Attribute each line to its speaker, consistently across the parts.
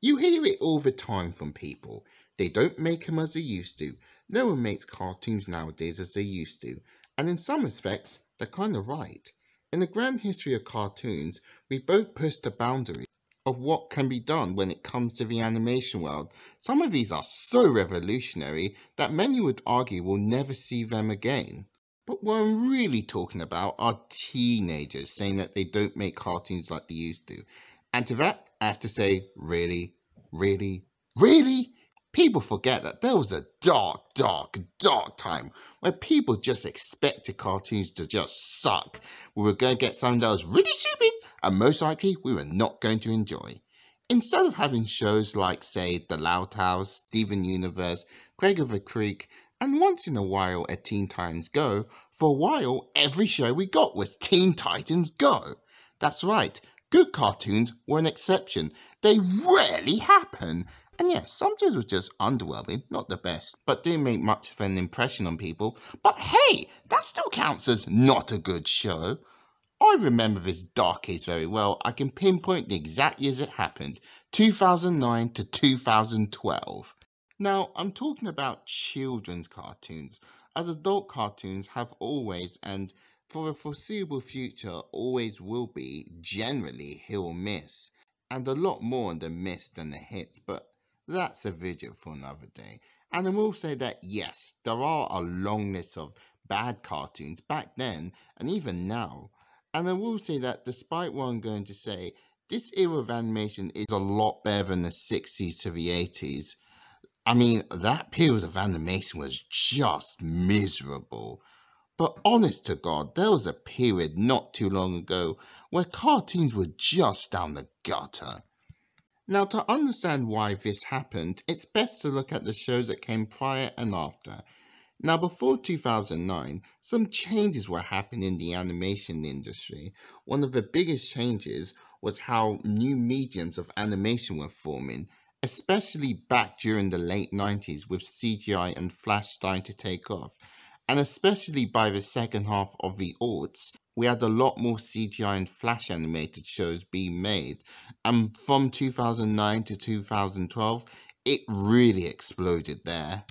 Speaker 1: You hear it all the time from people. They don't make them as they used to. No one makes cartoons nowadays as they used to. And in some respects, they're kind of right. In the grand history of cartoons, we both pushed the boundary of what can be done when it comes to the animation world. Some of these are so revolutionary that many would argue we'll never see them again. But what I'm really talking about are teenagers saying that they don't make cartoons like they used to. And to that, I have to say, really? Really? Really? People forget that there was a dark time where people just expected cartoons to just suck. We were going to get something that was really stupid and most likely we were not going to enjoy. Instead of having shows like, say, The Loud House, Steven Universe, Craig of the Creek, and once in a while a Teen Titans Go, for a while every show we got was Teen Titans Go. That's right, good cartoons were an exception. They rarely happen. And yes, sometimes were just underwhelming, not the best, but didn't make much of an impression on people. But hey, that still counts as not a good show. I remember this dark case very well. I can pinpoint the exact years it happened, 2009 to 2012. Now, I'm talking about children's cartoons, as adult cartoons have always, and for the foreseeable future, always will be, generally hit or miss, and a lot more on the miss than the hit, but that's a video for another day. And I will say that yes, there are a long list of bad cartoons back then and even now. And I will say that despite what I'm going to say, this era of animation is a lot better than the 60s to the 80s. I mean, that period of animation was just miserable. But honest to God, there was a period not too long ago where cartoons were just down the gutter. Now, to understand why this happened, it's best to look at the shows that came prior and after. Now, before 2009, some changes were happening in the animation industry. One of the biggest changes was how new mediums of animation were forming, especially back during the late 90s with CGI and Flash starting to take off. And especially by the second half of the aughts, we had a lot more CGI and Flash animated shows being made. And from 2009 to 2012, it really exploded there.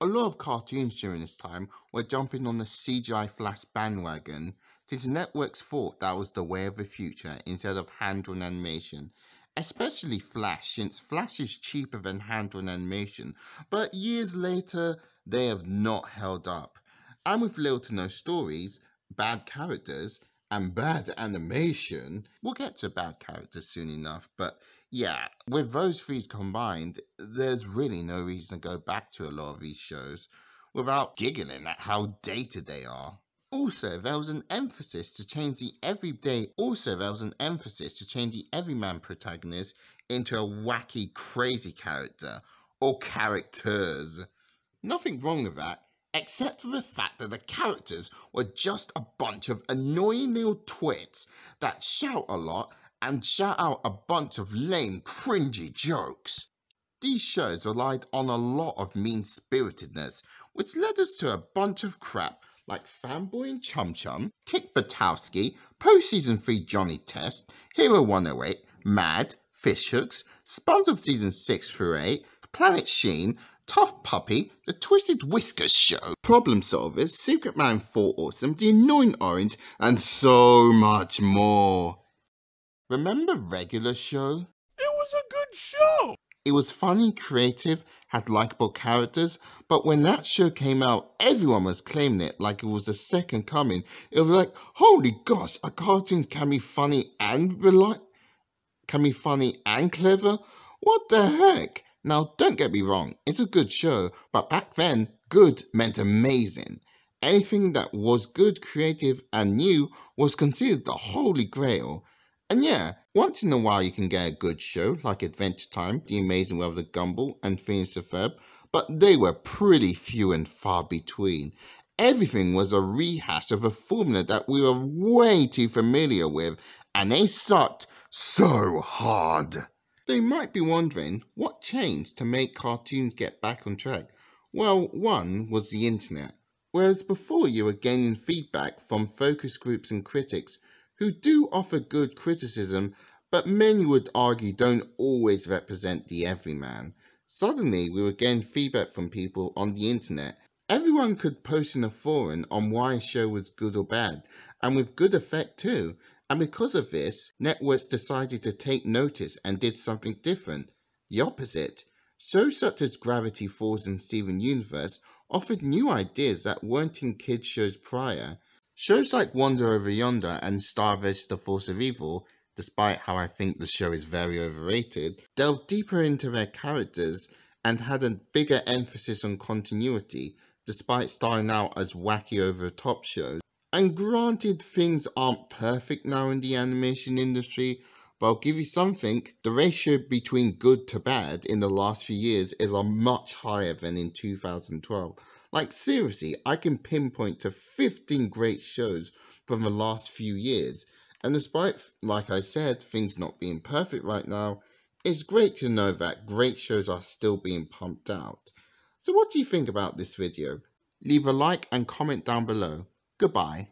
Speaker 1: A lot of cartoons during this time were jumping on the CGI Flash bandwagon, since networks thought that was the way of the future instead of hand-drawn animation. Especially Flash, since Flash is cheaper than hand-drawn animation, but years later they have not held up. And with little to no stories, bad characters, and bad animation, we'll get to bad characters soon enough, but yeah, with those three combined, there's really no reason to go back to a lot of these shows without giggling at how dated they are. Also, there was an emphasis to change the everyman protagonist into a wacky, crazy character, or characters. Nothing wrong with that, except for the fact that the characters were just a bunch of annoying little twits that shout a lot and shout out a bunch of lame, cringy jokes. These shows relied on a lot of mean-spiritedness, which led us to a bunch of crap like Fanboy and Chum Chum, Kick Buttowski, post-season 3 Johnny Test, Hero 108, Mad, Fishhooks, SpongeBob season 6 through 8, Planet Sheen, Tough Puppy, The Twisted Whiskers Show, Problem Solvers, Secret Man 4 Awesome, The Annoying Orange, and so much more. Remember Regular Show?
Speaker 2: It was a good show!
Speaker 1: It was funny, creative, had likable characters, but when that show came out, everyone was claiming it like it was a second coming. It was like, holy gosh, a cartoon can be funny and clever? What the heck? Now, don't get me wrong, it's a good show, but back then, good meant amazing. Anything that was good, creative, and new was considered the holy grail. And yeah, once in a while you can get a good show like Adventure Time, The Amazing World of Gumball, and Phineas and Ferb, but they were pretty few and far between. Everything was a rehash of a formula that we were way too familiar with, and they sucked so hard. So you might be wondering, what changed to make cartoons get back on track? Well, one was the internet. Whereas before you were gaining feedback from focus groups and critics who do offer good criticism, but many would argue don't always represent the everyman. Suddenly, we were getting feedback from people on the internet. Everyone could post in a forum on why a show was good or bad, and with good effect too. And because of this, networks decided to take notice and did something different. The opposite. Shows such as Gravity Falls and Steven Universe offered new ideas that weren't in kids' shows prior. Shows like Wonder Over Yonder and Star vs. The Force of Evil, despite how I think the show is very overrated, delved deeper into their characters and had a bigger emphasis on continuity, despite starting out as wacky over-the-top shows. And granted, things aren't perfect now in the animation industry, but I'll give you something, the ratio between good to bad in the last few years is a much higher than in 2012. Like seriously, I can pinpoint to 15 great shows from the last few years. And despite, like I said, things not being perfect right now, it's great to know that great shows are still being pumped out. So what do you think about this video? Leave a like and comment down below. Goodbye.